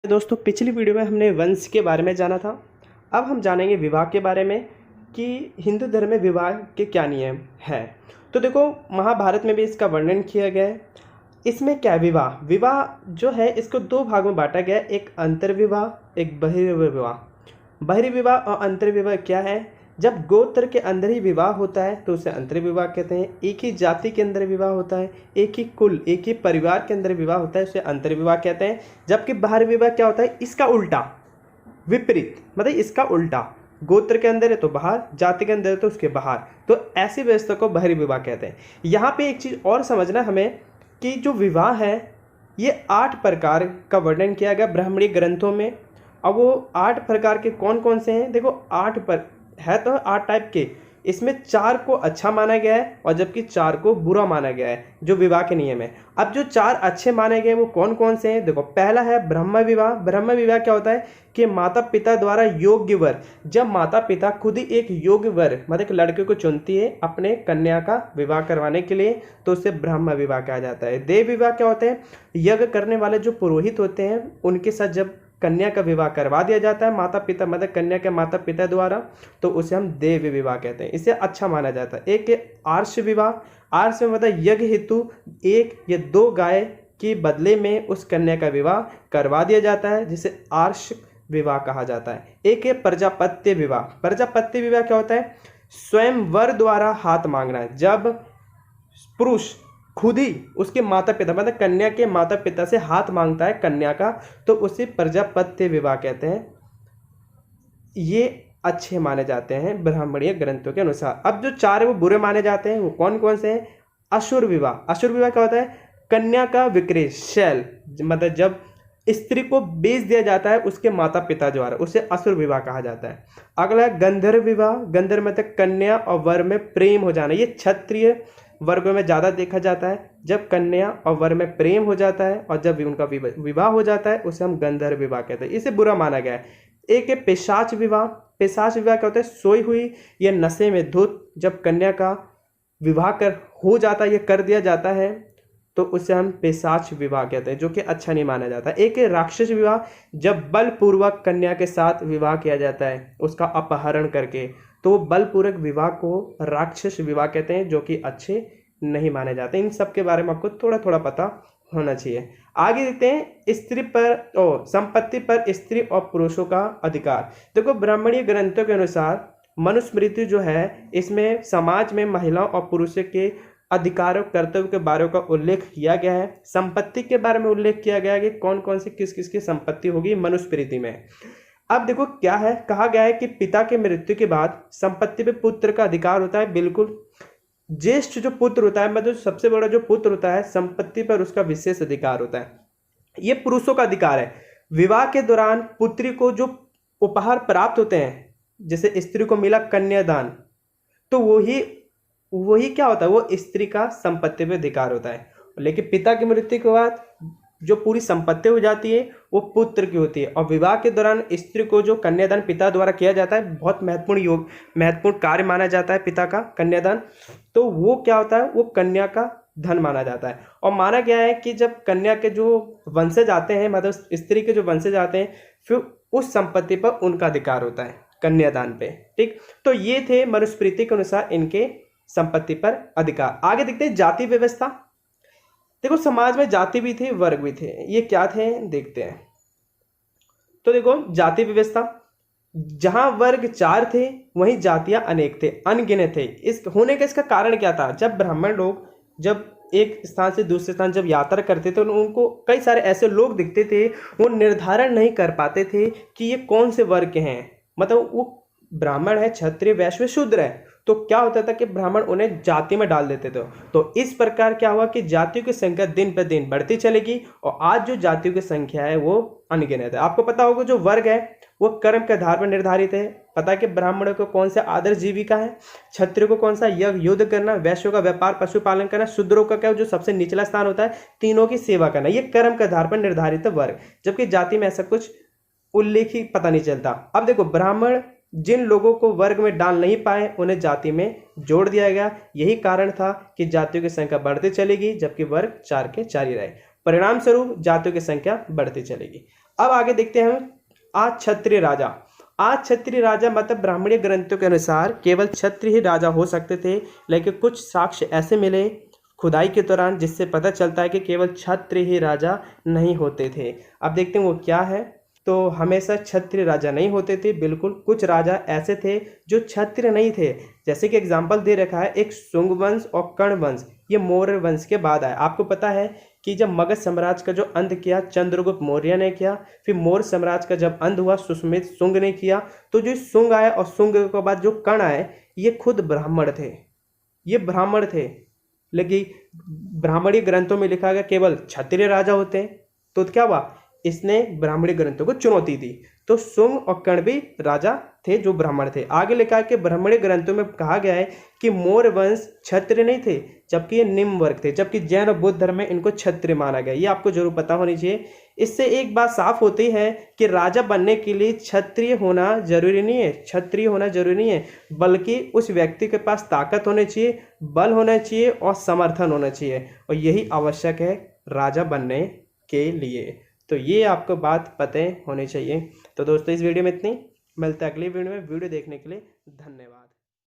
दोस्तों पिछली वीडियो में हमने वंश के बारे में जाना था। अब हम जानेंगे विवाह के बारे में कि हिंदू धर्म में विवाह के क्या नियम हैं। तो देखो महाभारत में भी इसका वर्णन किया गया है। इसमें क्या विवाह विवाह जो है इसको दो भागों में बांटा गया है, एक अंतर्विवाह एक बहिर्विवाह। बहिर्विवाह और अंतर्विवाह क्या है? जब गोत्र के अंदर ही विवाह होता है तो उसे अंतर्विवाह कहते हैं। एक ही जाति के अंदर विवाह होता है, एक ही कुल एक ही परिवार के अंदर विवाह होता है, उसे अंतर्विवाह कहते हैं। जबकि बहिर्विवाह क्या होता है? इसका उल्टा, विपरीत, मतलब इसका उल्टा, गोत्र के अंदर है तो बाहर, जाति के अंदर है तो उसके बाहर, तो ऐसी व्यवस्था को बहिर्विवाह कहते हैं। यहाँ पे एक चीज़ और समझना हमें कि जो विवाह है ये 8 प्रकार का वर्णन किया गया ब्राह्मणी ग्रंथों में। अब वो 8 प्रकार के कौन कौन से हैं? देखो 8 पर है तो 8 टाइप के, इसमें 4 को अच्छा माना गया है और जबकि 4 को बुरा माना गया है जो विवाह के नियम है। अब जो 4 अच्छे माने गए वो कौन कौन से हैं? देखो पहला है ब्रह्म विवाह। ब्रह्म विवाह क्या होता है कि माता पिता द्वारा योग्य वर, जब माता पिता खुद ही एक योग्य वर मतलब एक लड़के को चुनती है अपने कन्या का विवाह करवाने के लिए, तो उसे ब्रह्म विवाह कहा जाता है। देव विवाह क्या होता है? यज्ञ करने वाले जो पुरोहित होते हैं उनके साथ जब कन्या का विवाह करवा दिया जाता है माता पिता मतलब कन्या के माता पिता द्वारा, तो उसे हम देव विवाह कहते हैं, इसे अच्छा माना जाता है। एक है आर्ष विवाह। आर्ष में मतलब यज्ञ हेतु 1 या 2 गाय के बदले में उस कन्या का विवाह करवा दिया जाता है, जिसे आर्ष विवाह कहा जाता है। एक है प्रजापत्य विवाह। प्रजापत्य विवाह क्या होता है? स्वयं वर द्वारा हाथ मांगना है। जब पुरुष खुद ही उसके माता पिता मतलब कन्या के माता पिता से हाथ मांगता है कन्या का, तो उसे प्रजापत्य विवाह कहते हैं। ये अच्छे माने जाते हैं ब्राह्मणीय ग्रंथों के अनुसार। अब जो 4 वो बुरे माने जाते हैं वो कौन कौन से हैं? असुर विवाह। असुर विवाह क्या होता है? कन्या का विक्रय, शैल, मतलब जब स्त्री को बेच दिया जाता है उसके माता पिता द्वारा, उसे असुर विवाह कहा जाता है। अगला है गंधर्व विवाह। गंधर्व मतलब कन्या और वर में प्रेम हो जाना। ये क्षत्रिय वर्ग में ज़्यादा देखा जाता है। जब कन्या और वर में प्रेम हो जाता है और जब उनका विवाह हो जाता है उसे हम गंधर्व विवाह कहते हैं, इसे बुरा माना गया है। एक है पिशाच विवाह। पिशाच विवाह क्या होता है? सोई हुई या नशे में धुत जब कन्या का विवाह हो जाता है या कर दिया जाता है तो उसे हम पिशाच विवाह कहते हैं, जो कि अच्छा नहीं माना जाता। एक है राक्षस विवाह। जब बलपूर्वक कन्या के साथ विवाह किया जाता है उसका अपहरण करके, तो बलपूर्वक विवाह को राक्षस विवाह कहते हैं, जो कि अच्छे नहीं माने जाते। इन सब के बारे में आपको थोड़ा थोड़ा पता होना चाहिए। आगे देखते हैं स्त्री पर और संपत्ति पर स्त्री और पुरुषों का अधिकार। देखो ब्राह्मणीय ग्रंथों के अनुसार मनुस्मृति जो है इसमें समाज में महिलाओं और पुरुषों के अधिकारों कर्तव्य के बारे का उल्लेख किया गया है। संपत्ति के बारे में उल्लेख किया गया है कि कौन कौन सी किस किस की संपत्ति होगी मनुस्मृति में। अब देखो क्या है, कहा गया है कि पिता के मृत्यु के बाद संपत्ति पे पुत्र का अधिकार होता है। बिल्कुल, ज्येष्ठ जो पुत्र होता है मतलब सबसे बड़ा जो पुत्र होता है संपत्ति पर उसका विशेष अधिकार होता है। ये पुरुषों का अधिकार है। विवाह के दौरान पुत्री को जो उपहार प्राप्त होते हैं, जैसे स्त्री को मिला कन्यादान, तो वही क्या होता है? वो स्त्री का संपत्ति पे अधिकार होता है। लेकिन पिता की मृत्यु के बाद जो पूरी संपत्ति हो जाती है वो पुत्र की होती है। और विवाह के दौरान स्त्री को जो कन्यादान पिता द्वारा किया जाता है, बहुत महत्वपूर्ण कार्य माना जाता है पिता का कन्यादान, तो वो क्या होता है? वो कन्या का धन माना जाता है। और माना गया है कि जब कन्या के जो वंशज आते हैं मतलब स्त्री के जो वंशज आते हैं, फिर उस संपत्ति पर उनका अधिकार होता है कन्यादान पे। ठीक, तो ये थे मनुस्मृति के अनुसार इनके संपत्ति पर अधिकार। आगे देखते हैं जाति व्यवस्था। देखो समाज में जाति भी थे वर्ग भी थे, ये क्या थे देखते हैं। तो देखो जाति व्यवस्था, जहां वर्ग 4 थे वहीं जातियां अनेक थे, अनगिनत थे। इस होने का इसका कारण क्या था? जब ब्राह्मण लोग जब एक स्थान से दूसरे स्थान जब यात्रा करते थे तो उनको कई सारे ऐसे लोग दिखते थे, वो निर्धारण नहीं कर पाते थे कि ये कौन से वर्ग के हैं, मतलब वो ब्राह्मण है, क्षत्रिय, वैश्य, शूद्र है। तो क्या होता था कि ब्राह्मण उन्हें जाति में डाल देते थे। तो इस प्रकार क्या हुआ कि जातियों की संख्या दिन पर दिन बढ़ती चलेगी और आज जो जातियों की संख्या है वो अनगिनत है। आपको पता होगा जो वर्ग है वो कर्म के आधार पर निर्धारित है। पता है कि ब्राह्मणों को कौन सा आदर्श जीविका है, क्षत्रिय को कौन सा यज्ञ युद्ध करना, वैश्यों का व्यापार पशुपालन करना, शूद्रों का क्या जो सबसे निचला स्थान होता है तीनों की सेवा करना। ये कर्म के आधार पर निर्धारित है वर्ग, जबकि जाति में ऐसा कुछ उल्लेख ही पता नहीं चलता। अब देखो ब्राह्मण जिन लोगों को वर्ग में डाल नहीं पाए उन्हें जाति में जोड़ दिया गया। यही कारण था कि जातियों की संख्या बढ़ती चलेगी जबकि वर्ग 4 के 4 ही रहे। परिणाम स्वरूप जातियों की संख्या बढ़ती चलेगी। अब आगे देखते हैं हम आज क्षत्रिय राजा। आज क्षत्रिय राजा मतलब ब्राह्मणीय ग्रंथों के अनुसार केवल क्षत्रिय ही राजा हो सकते थे, लेकिन कुछ साक्ष्य ऐसे मिले खुदाई के दौरान जिससे पता चलता है कि केवल क्षत्रिय ही राजा नहीं होते थे। अब देखते हैं वो क्या है। तो हमेशा क्षत्रिय राजा नहीं होते थे, बिल्कुल कुछ राजा ऐसे थे जो क्षत्रिय नहीं थे। जैसे कि एग्जाम्पल दे रखा है, एक शुंग वंश और कर्ण वंश, ये मौर्य वंश के बाद आया। आपको पता है कि जब मगध साम्राज्य का जो अंत किया चंद्रगुप्त मौर्य ने किया, फिर मौर्य साम्राज्य का जब अंत हुआ सुश्मित शुंग ने किया। तो जो शुंग आया और शुंग के बाद जो कर्ण आए, ये खुद ब्राह्मण थे, ये ब्राह्मण थे। लेकिन ब्राह्मणी ग्रंथों में लिखा गया केवल क्षत्रिय राजा होते हैं। तो क्या हुआ, इसने ब्राह्मणी ग्रंथों को चुनौती दी। तो शुंग और कर्ण भी राजा थे जो ब्राह्मण थे। आगे लिखा है कि ब्राह्मणी ग्रंथों में कहा गया है कि मौर्य वंश क्षत्रिय नहीं थे, जबकि ये निम्न वर्ग थे, जबकि जैन और बुद्ध धर्म में इनको क्षत्रिय माना गया। ये आपको जरूर पता होनी चाहिए। इससे एक बात साफ होती है कि राजा बनने के लिए क्षत्रिय होना जरूरी नहीं है, क्षत्रिय होना जरूरी नहीं है, बल्कि उस व्यक्ति के पास ताकत होनी चाहिए, बल होना चाहिए और समर्थन होना चाहिए, और यही आवश्यक है राजा बनने के लिए। तो ये आपको बात पता होनी चाहिए। तो दोस्तों इस वीडियो में इतनी, मिलते हैं अगली वीडियो में। वीडियो देखने के लिए धन्यवाद।